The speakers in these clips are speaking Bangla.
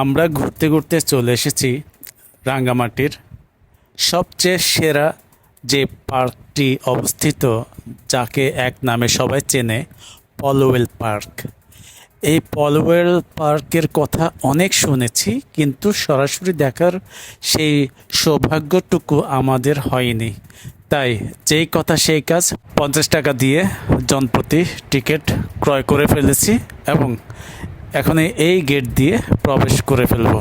আমরা ঘুরতে ঘুরতে চলে এসেছি রাঙ্গামাটির সবচেয়ে সেরা যে পার্কটি অবস্থিত, যাকে এক নামে সবাই চেনে, পলওয়েল পার্ক। এই পলওয়েল পার্কের কথা অনেক শুনেছি, কিন্তু সরাসরি দেখার সেই সৌভাগ্যটুকু আমাদের হয়নি। তাই যেই কথা সেই কাজ, 50 টাকা দিয়ে জনপ্রতি টিকিট ক্রয় করে ফেলেছি এবং এখন এই গেট দিয়ে প্রবেশ করে ফেলব।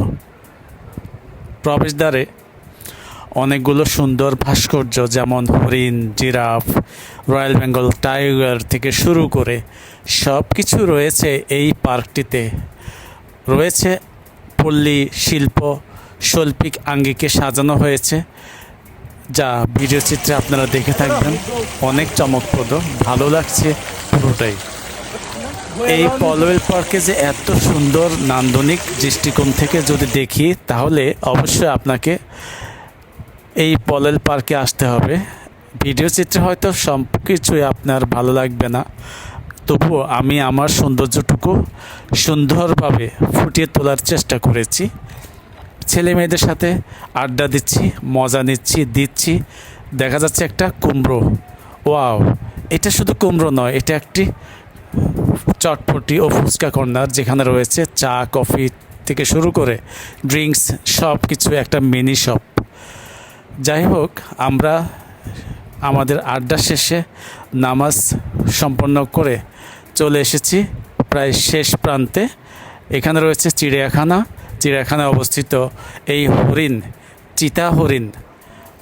প্রবেশদ্বারে অনেকগুলো সুন্দর ভাস্কর্য, যেমন হরিণ, জিরাফ, রয়্যাল বেঙ্গল টাইগার থেকে শুরু করে সব কিছু রয়েছে এই পার্কটিতে। রয়েছে পল্লী শিল্প, শৈল্পিক আঙ্গিকে সাজানো হয়েছে, যা ভিডিও চিত্রে আপনারা দেখে থাকবেন। অনেক চমকপ্রদ, ভালো লাগছে পুরোটাই। এই পলওয়েল পার্কে যে এত সুন্দর নান্দনিক দৃষ্টিকোণ থেকে যদি দেখি, তাহলে অবশ্যই আপনাকে এই পলওয়েল পার্কে আসতে হবে। ভিডিও চিত্রে হয়তো সব কিছুই আপনার ভালো লাগবে না, তবুও আমি আমার সৌন্দর্যটুকু সুন্দরভাবে ফুটিয়ে তোলার চেষ্টা করেছি। ছেলে মেয়েদের সাথে আড্ডা দিচ্ছি, মজা দিচ্ছি। দেখা যাচ্ছে একটা কুমড়ো। ওয়াও! এটা শুধু কুমড়ো নয়, এটা একটি চটপটি ও ফুচকা কর্নার, যেখানে রয়েছে চা, কফি থেকে শুরু করে ড্রিঙ্কস, সব কিছু একটা মিনি শপ। যাই হোক, আমরা আমাদের আড্ডা শেষে নামাজ সম্পন্ন করে চলে এসেছি প্রায় শেষ প্রান্তে। এখানে রয়েছে চিড়িয়াখানায় অবস্থিত এই হরিণ, চিতা হরিণ,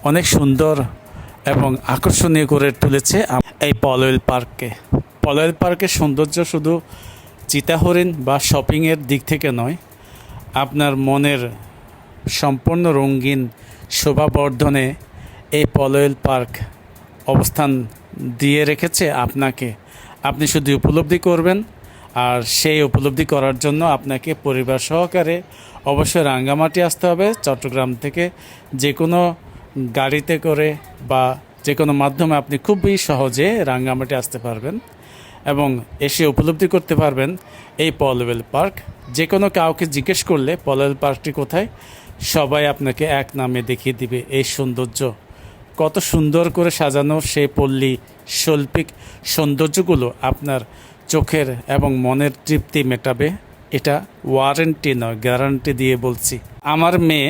অনেক সুন্দর এবং আকর্ষণীয় করে তুলেছে এই পলওয়েল পার্ককে। পলওয়েল পার্কের সৌন্দর্য শুধু চিতা হরিণ বা শপিংয়ের দিক থেকে নয়, আপনার মনের সম্পূর্ণ রঙিন শোভাবর্ধনে এই পলওয়েল পার্ক অবস্থান দিয়ে রেখেছে আপনাকে। আপনি শুধু উপলব্ধি করবেন, আর সেই উপলব্ধি করার জন্য আপনাকে পরিবার সহকারে অবশ্যই রাঙ্গামাটি আসতে হবে। চট্টগ্রাম থেকে যে কোনো গাড়িতে করে বা যে কোনো মাধ্যমে আপনি খুবই সহজে রাঙ্গামাটি আসতে পারবেন এবং এসে উপলব্ধি করতে পারবেন এই পলওয়েল পার্ক। যে কোনো কাউকে জিজ্ঞেস করলে পলওয়েল পার্কটি কোথায়, সবাই আপনাকে এক নামে দেখিয়ে দিবে এই সৌন্দর্য। কত সুন্দর করে সাজানো সেই পল্লী শৈল্পিক সৌন্দর্যগুলো আপনার চোখের এবং মনের তৃপ্তি মেটাবে। এটা ওয়ারেন্টি নয়, গ্যারান্টি দিয়ে বলছি। আমার মেয়ে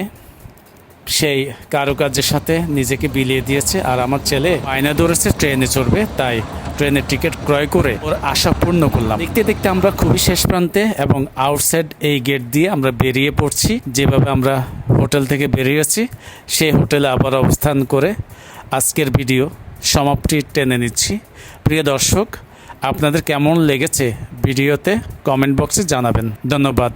সেই কারুকার্যের সাথে নিজেকে বিলিয়ে দিয়েছে, আর আমার ছেলে আয়না ধরেছে ট্রেনে চড়বে, তাই ট্রেনের টিকিট ক্রয় করে ওর আশা পূর্ণ করলাম। দেখতে দেখতে আমরা খুবই শেষ প্রান্তে এবং আউটসাইড এই গেট দিয়ে আমরা বেরিয়ে পড়ছি। যেভাবে আমরা হোটেল থেকে বেরিয়েছি, সেই হোটেলে আবার অবস্থান করে আজকের ভিডিও সমাপ্তি টেনে নিচ্ছি। প্রিয় দর্শক, আপনাদের কেমন লেগেছে ভিডিওতে কমেন্ট বক্সে জানাবেন। ধন্যবাদ।